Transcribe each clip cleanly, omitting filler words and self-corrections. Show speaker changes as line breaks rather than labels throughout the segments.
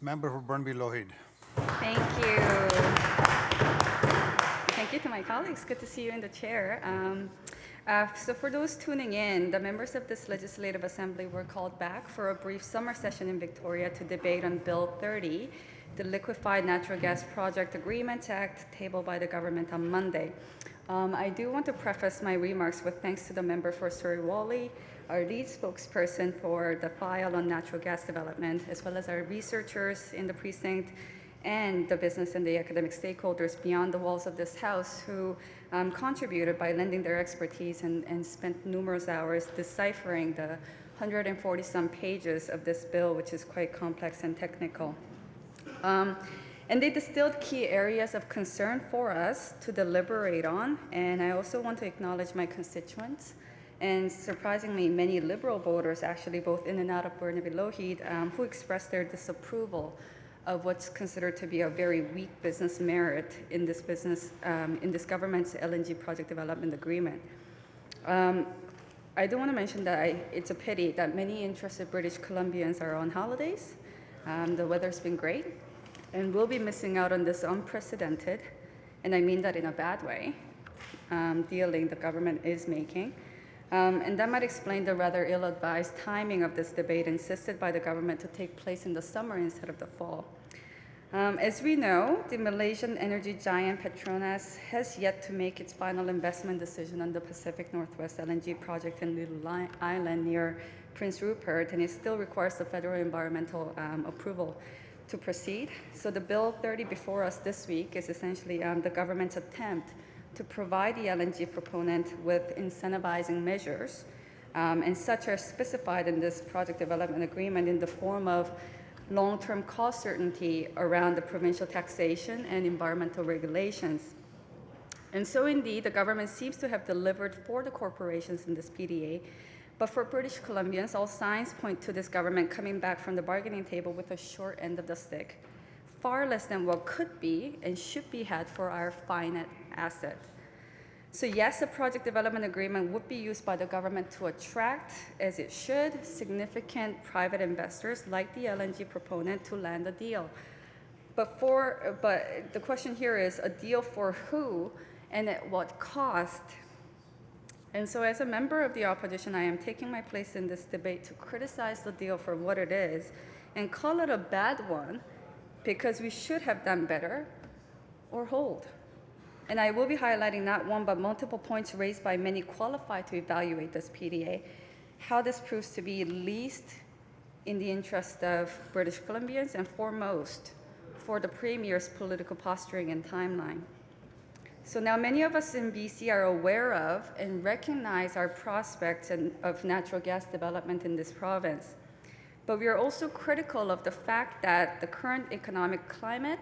Member for Burnby-Lougheed.
Thank you. Thank you to my colleagues. Good to see you in the chair. So for those tuning in, the members of this Legislative Assembly were called back for a brief summer session in Victoria to debate on Bill 30, the Liquefied Natural Gas Project Agreements Act tabled by the government on Monday. I do want to preface my remarks with thanks to the member for Surrey Wally, our lead spokesperson for the file on natural gas development, as well as our researchers in the precinct and the business and the academic stakeholders beyond the walls of this House who contributed by lending their expertise and spent numerous hours deciphering the 140-some pages of this bill, which is quite complex and technical. And they distilled key areas of concern for us to deliberate on, and I also want to acknowledge my constituents, and surprisingly, many Liberal voters, actually both in and out of Burnaby-Lougheed, who expressed their disapproval of what's considered to be a very weak business merit in this government's LNG project development agreement. I do want to mention that it's a pity that many interested British Columbians are on holidays. The weather's been great, and we'll be missing out on this unprecedented, and I mean that in a bad way, dealing the government is making. And that might explain the rather ill-advised timing of this debate insisted by the government to take place in the summer instead of the fall. As we know, the Malaysian energy giant Petronas has yet to make its final investment decision on the Pacific Northwest LNG project in Little Island near Prince Rupert, and it still requires the federal environmental approval to proceed. So the Bill 30 before us this week is essentially the government's attempt to provide the LNG proponent with incentivizing measures, and such are specified in this project development agreement in the form of long-term cost certainty around the provincial taxation and environmental regulations. And so indeed, the government seems to have delivered for the corporations in this PDA, but for British Columbians, all signs point to this government coming back from the bargaining table with a short end of the stick, far less than what could be and should be had for our finite asset. So yes, a project development agreement would be used by the government to attract, as it should, significant private investors like the LNG proponent to land a deal. But the question here is a deal for who and at what cost? And so as a member of the opposition, I am taking my place in this debate to criticize the deal for what it is and call it a bad one because we should have done better, or hold. And I will be highlighting not one but multiple points raised by many qualified to evaluate this PDA, how this proves to be least in the interest of British Columbians and foremost for the Premier's political posturing and timeline. So now many of us in BC are aware of and recognize our prospects of natural gas development in this province. But we are also critical of the fact that the current economic climate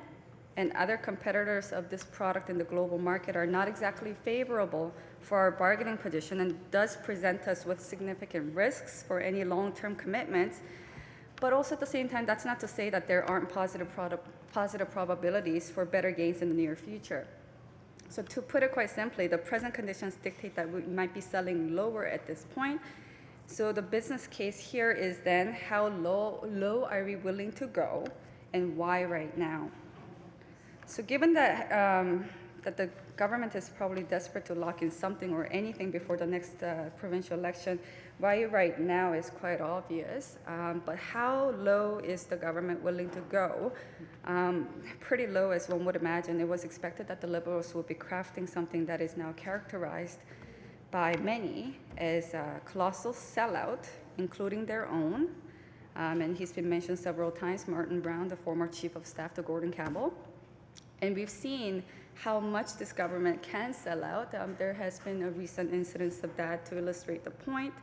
and other competitors of this product in the global market are not exactly favorable for our bargaining position and does present us with significant risks for any long-term commitments. But also at the same time, that's not to say that there aren't positive probabilities for better gains in the near future. So to put it quite simply, the present conditions dictate that we might be selling lower at this point. So the business case here is then how low are we willing to go and why right now? So given that, that the government is probably desperate to lock in something or anything before the next provincial election, why right now is quite obvious. But how low is the government willing to go? Pretty low, as one would imagine. It was expected that the Liberals would be crafting something that is now characterized by many as a colossal sellout, including their own. And he's been mentioned several times, Martin Brown, the former chief of staff to Gordon Campbell. And we've seen how much this government can sell out. There has been a recent incidence of that to illustrate the point.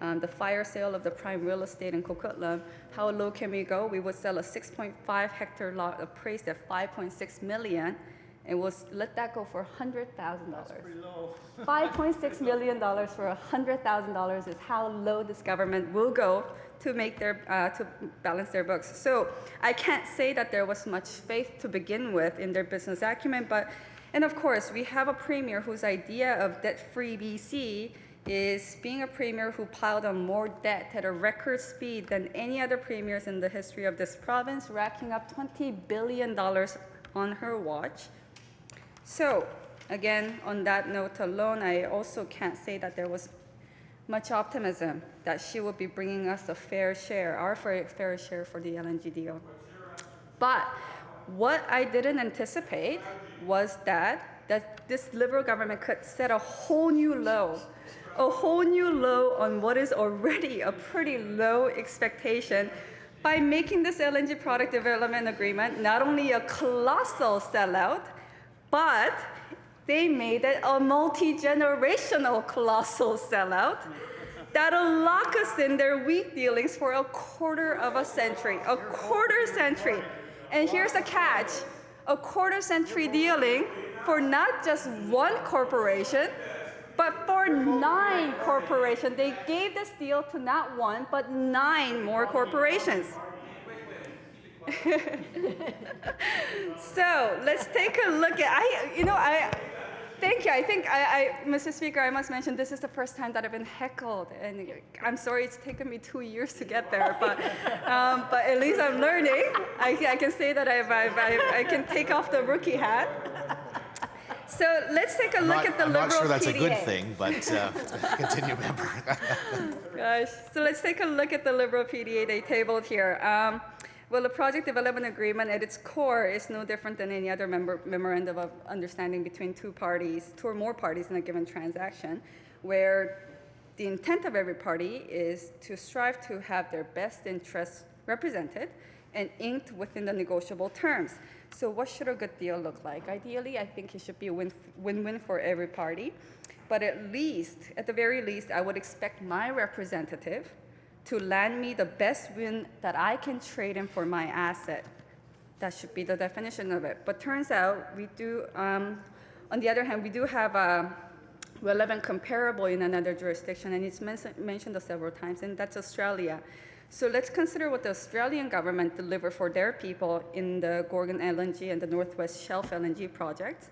The fire sale of the prime real estate in Coquitlam. How low can we go? We would sell a 6.5 hectare lot appraised at $5.6 million, and we'll let that go for $100,000.
That's pretty low.
$5.6 million for $100,000 is how low this government will go to make their to balance their books. So I can't say that there was much faith to begin with in their business acumen, and of course we have a premier whose idea of debt-free BC is being a premier who piled on more debt at a record speed than any other premiers in the history of this province, racking up $20 billion on her watch. So, again, on that note alone, I also can't say that there was much optimism that she will be bringing us a fair share, our fair share for the LNG deal. But what I didn't anticipate was that this Liberal government could set a whole new low on what is already a pretty low expectation by making this LNG product development agreement not only a colossal sellout, but they made it a multi-generational colossal sellout that'll lock us in their wheat dealings for a quarter of a century. A quarter century. And here's the catch. A quarter century dealing for not just one corporation, but for 9 corporations. They gave this deal to not 1, but 9 more corporations. So let's take a look at, thank you. I think, Mr. Speaker, I must mention this is the first time that I've been heckled, and I'm sorry it's taken me 2 years to get there, but at least I'm learning. I can say that I can take off the rookie hat. So let's take a look at the Liberal PDA.
I'm not sure that's a good thing, but continue, member.
Gosh, so let's take a look at the Liberal PDA they tabled here. Well, the project development agreement at its core is no different than any other memorandum of understanding between two or more parties in a given transaction, where the intent of every party is to strive to have their best interests represented and inked within the negotiable terms. So what should a good deal look like? Ideally, I think it should be a win-win for every party, but at the very least, I would expect my representative to land me the best win that I can trade in for my asset. That should be the definition of it. But turns out we do, on the other hand, we do have a relevant comparable in another jurisdiction, and it's mentioned several times, and that's Australia. So let's consider what the Australian government delivered for their people in the Gorgon LNG and the Northwest Shelf LNG projects.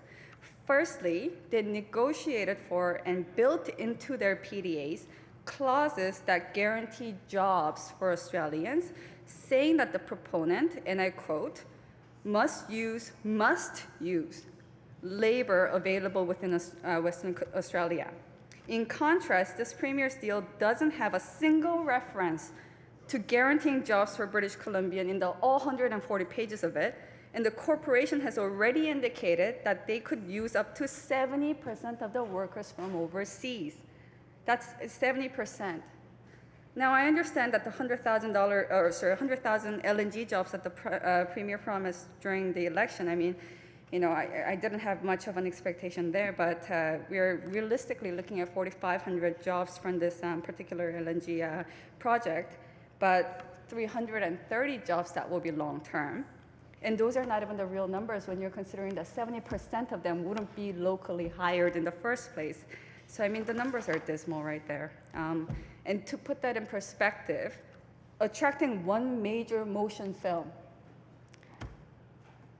Firstly, they negotiated for and built into their PDAs clauses that guarantee jobs for Australians, saying that the proponent, and I quote, must use labor available within Western Australia. In contrast, this Premier's deal doesn't have a single reference to guaranteeing jobs for British Columbian in the all 140 pages of it, and the corporation has already indicated that they could use up to 70% of the workers from overseas. That's 70%. Now, I understand that the $100,000 LNG jobs that the Premier promised during the election, I mean, I didn't have much of an expectation there, but we're realistically looking at 4,500 jobs from this particular LNG project, but 330 jobs that will be long-term. And those are not even the real numbers when you're considering that 70% of them wouldn't be locally hired in the first place. So, I mean, the numbers are dismal right there. And to put that in perspective, attracting one major motion film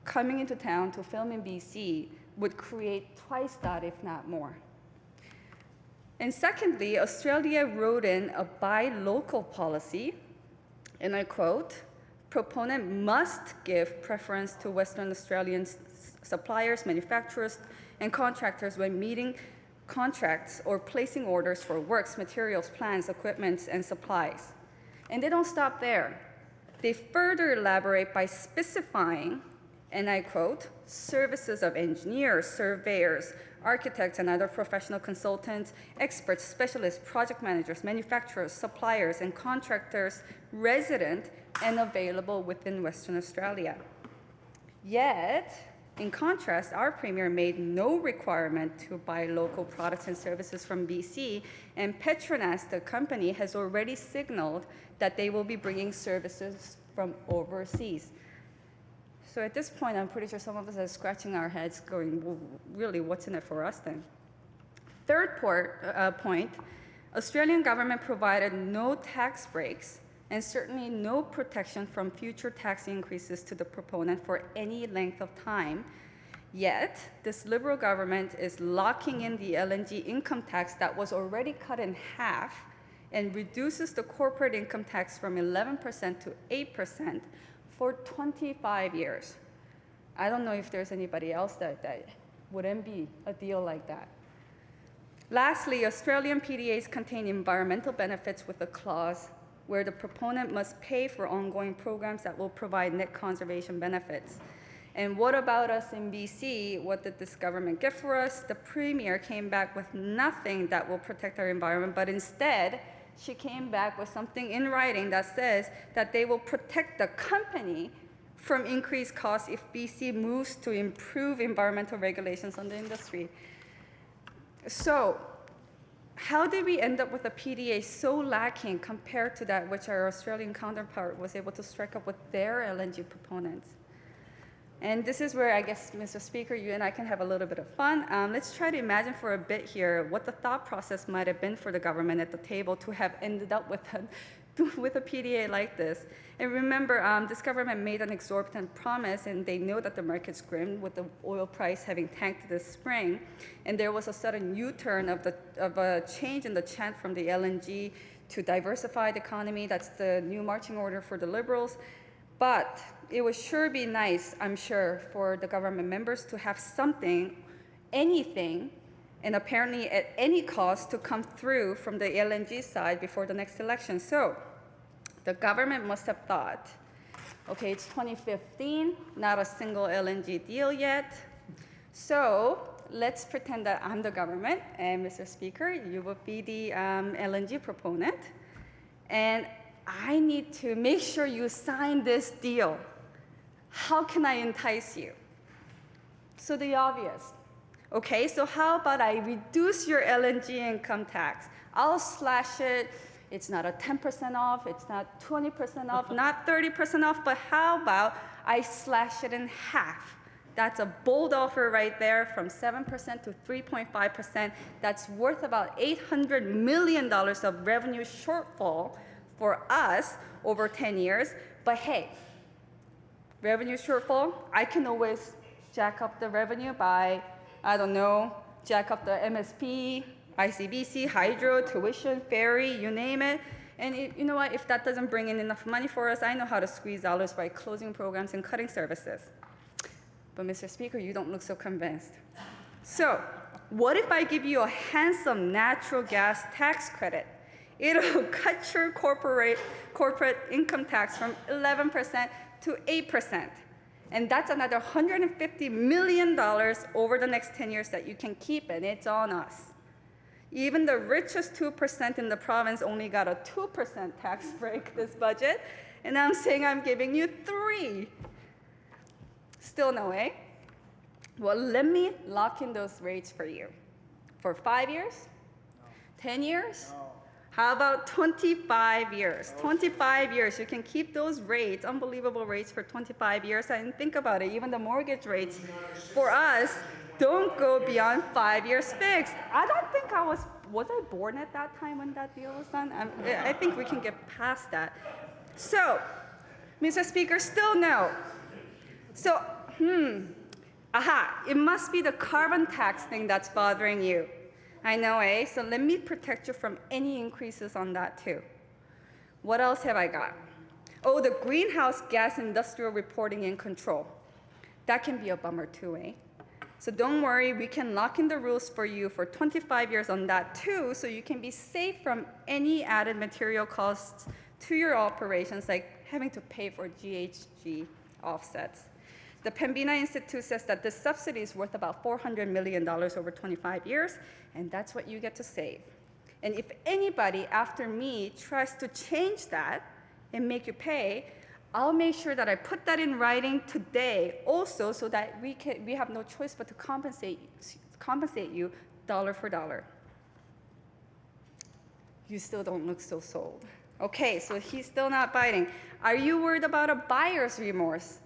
coming into town to film in BC would create twice that, if not more. And secondly, Australia wrote in a buy local policy, and I quote, proponent must give preference to Western Australian suppliers, manufacturers, and contractors when meeting contracts or placing orders for works, materials, plans, equipment, and supplies. And they don't stop there. They further elaborate by specifying, and I quote, services of engineers, surveyors, architects, and other professional consultants, experts, specialists, project managers, manufacturers, suppliers, and contractors resident and available within Western Australia. Yet, in contrast, our Premier made no requirement to buy local products and services from BC, and Petronas, the company, has already signaled that they will be bringing services from overseas. So at this point, I'm pretty sure some of us are scratching our heads going, well, really, what's in it for us then? Third point, Australian government provided no tax breaks and certainly no protection from future tax increases to the proponent for any length of time. Yet, this Liberal government is locking in the LNG income tax that was already cut in half and reduces the corporate income tax from 11% to 8% for 25 years. I don't know if there's anybody else that would envy a deal like that. Lastly, Australian PDAs contain environmental benefits with a clause where the proponent must pay for ongoing programs that will provide net conservation benefits. And what about us in BC? What did this government get for us? The Premier came back with nothing that will protect our environment, but instead, she came back with something in writing that says that they will protect the company from increased costs if BC moves to improve environmental regulations on the industry. So, how did we end up with a PDA so lacking compared to that which our Australian counterpart was able to strike up with their LNG proponents? And this is where I guess, Mr. Speaker, you and I can have a little bit of fun. Let's try to imagine for a bit here what the thought process might have been for the government at the table to have ended up with a PDA like this. And remember, this government made an exorbitant promise, and they know that the market's grim with the oil price having tanked this spring. And there was a sudden U-turn of a change in the chant from the LNG to diversified economy. That's the new marching order for the Liberals. But it would sure be nice, I'm sure, for the government members to have something, anything, and apparently at any cost to come through from the LNG side before the next election. So the government must have thought, okay, it's 2015, not a single LNG deal yet. So let's pretend that I'm the government, and Mr. Speaker, you will be the LNG proponent. And I need to make sure you sign this deal. How can I entice you? So the obvious. Okay, so how about I reduce your LNG income tax? I'll slash it. It's not a 10% off, it's not 20% off, not 30% off, but how about I slash it in half? That's a bold offer right there, from 7% to 3.5%. That's worth about $800 million of revenue shortfall for us over 10 years. But hey, revenue shortfall, I can always jack up the revenue by, I don't know, jack up the MSP, ICBC, hydro, tuition, ferry, you name it. And you know what, if that doesn't bring in enough money for us, I know how to squeeze dollars by closing programs and cutting services. But Mr. Speaker, you don't look so convinced. So what if I give you a handsome natural gas tax credit? It'll cut your corporate income tax from 11% to 8%. And that's another $150 million over the next 10 years that you can keep, and it's on us. Even the richest 2% in the province only got a 2% tax break this budget, and I'm saying I'm giving you 3. Still no way? Well, let me lock in those rates for you. For 5 years? No. 10 years? No. How about 25 years? 25 years, you can keep those rates, unbelievable rates for 25 years. And think about it, even the mortgage rates for us don't go beyond 5 years fixed. I don't think was I born at that time when that deal was done? I think we can get past that. So, Mr. Speaker, still no. So, it must be the carbon tax thing that's bothering you. I know, eh? So let me protect you from any increases on that too. What else have I got? Oh, the greenhouse gas industrial reporting and control. That can be a bummer too, eh? So don't worry, we can lock in the rules for you for 25 years on that too, so you can be safe from any added material costs to your operations, like having to pay for GHG offsets. The Pembina Institute says that this subsidy is worth about $400 million over 25 years, and that's what you get to save. And if anybody after me tries to change that and make you pay, I'll make sure that I put that in writing today also, so that we have no choice but to compensate you dollar for dollar. You still don't look so sold. Okay, so he's still not biting. Are you worried about a buyer's remorse?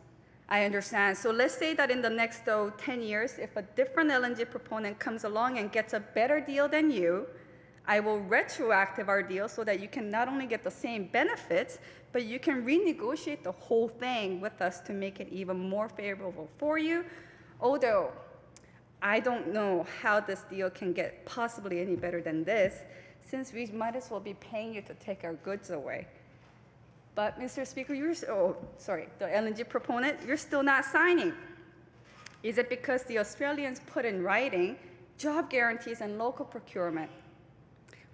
I understand. So let's say that in the next 10 years, if a different LNG proponent comes along and gets a better deal than you, I will retroactive our deal so that you can not only get the same benefits, but you can renegotiate the whole thing with us to make it even more favorable for you. Although I don't know how this deal can get possibly any better than this, since we might as well be paying you to take our goods away. But Mr. Speaker, the LNG proponent, you're still not signing. Is it because the Australians put in writing job guarantees and local procurement?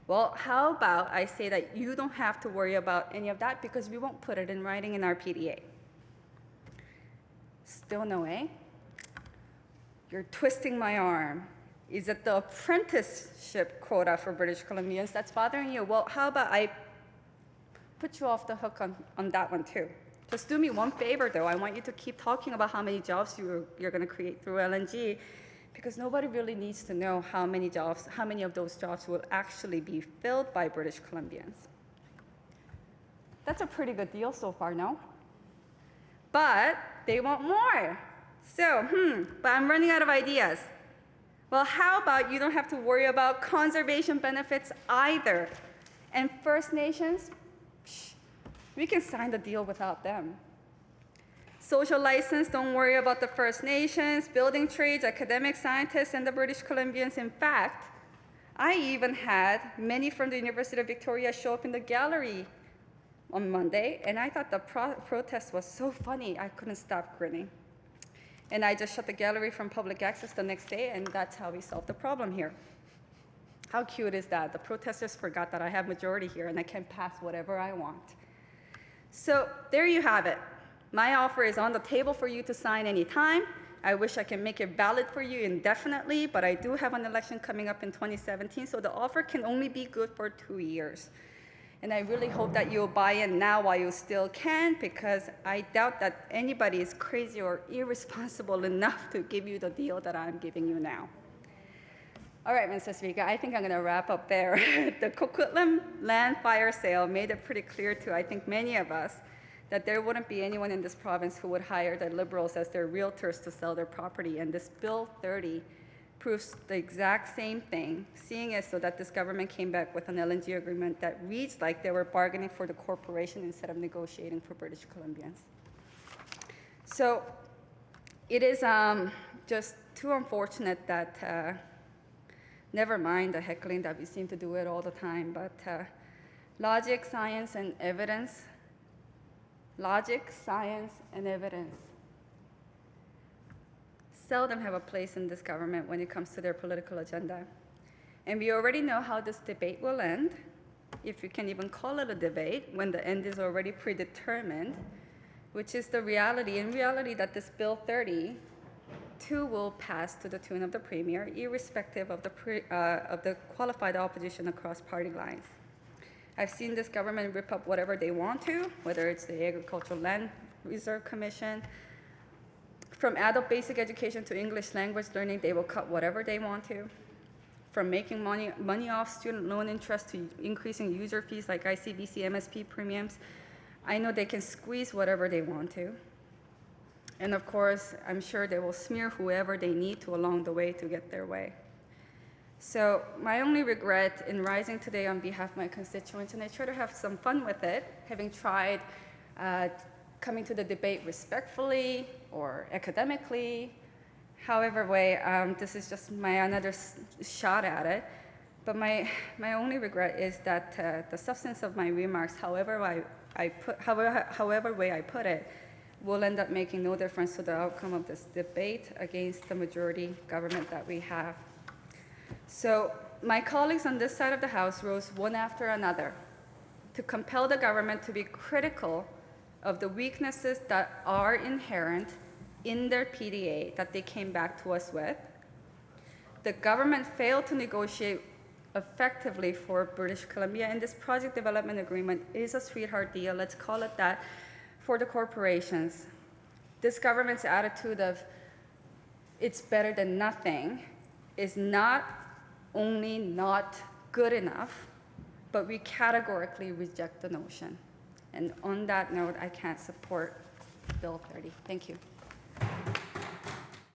Well, how about I say that you don't have to worry about any of that because we won't put it in writing in our PDA. Still no, eh? You're twisting my arm. Is it the apprenticeship quota for British Columbians that's bothering you? Well, how about I put you off the hook on that one too? Just do me one favor though. I want you to keep talking about how many jobs you're going to create through LNG, because nobody really needs to know how many of those jobs will actually be filled by British Columbians. That's a pretty good deal so far, no? But they want more. So, but I'm running out of ideas. Well, how about you don't have to worry about conservation benefits either? And First Nations, we can sign the deal without them. Social license, don't worry about the First Nations, building trades, academic scientists, and the British Columbians. In fact, I even had many from the University of Victoria show up in the gallery on Monday, and I thought the protest was so funny, I couldn't stop grinning. And I just shut the gallery from public access the next day, and that's how we solved the problem here. How cute is that? The protesters forgot that I have majority here, and I can pass whatever I want. So there you have it. My offer is on the table for you to sign anytime. I wish I can make it valid for you indefinitely, but I do have an election coming up in 2017, so the offer can only be good for 2 years. And I really hope that you'll buy in now while you still can, because I doubt that anybody is crazy or irresponsible enough to give you the deal that I'm giving you now. All right, Mr. Speaker, I think I'm going to wrap up there. The Coquitlam land fire sale made it pretty clear to, I think, many of us that there wouldn't be anyone in this province who would hire the Liberals as their realtors to sell their property. And this Bill 30 proves the exact same thing, seeing as though that this government came back with an LNG agreement that reads like they were bargaining for the corporation instead of negotiating for British Columbians. So it is just too unfortunate that, never mind the heckling that we seem to do it all the time, but logic, science, and evidence seldom have a place in this government when it comes to their political agenda. And we already know how this debate will end, if you can even call it a debate, when the end is already predetermined, which is the reality, in reality, that this Bill 30 too will pass to the tune of the Premier, irrespective of the qualified opposition across party lines. I've seen this government rip up whatever they want to, whether it's the Agricultural Land Reserve Commission. From adult basic education to English language learning, they will cut whatever they want to. From making money off student loan interest to increasing user fees like ICBC, MSP premiums, I know they can squeeze whatever they want to. And of course, I'm sure they will smear whoever they need to along the way to get their way. So my only regret in rising today on behalf of my constituents, and I try to have some fun with it, having tried coming to the debate respectfully or academically, however way, this is just my another shot at it. But my only regret is that the substance of my remarks, however way I put it, will end up making no difference to the outcome of this debate against the majority government that we have. So my colleagues on this side of the House rose one after another to compel the government to be critical of the weaknesses that are inherent in their PDA that they came back to us with. The government failed to negotiate effectively for British Columbia, and this project development agreement is a sweetheart deal, let's call it that, for the corporations. This government's attitude of it's better than nothing is not only not good enough, but we categorically reject the notion. And on that note, I can't support Bill 30. Thank you.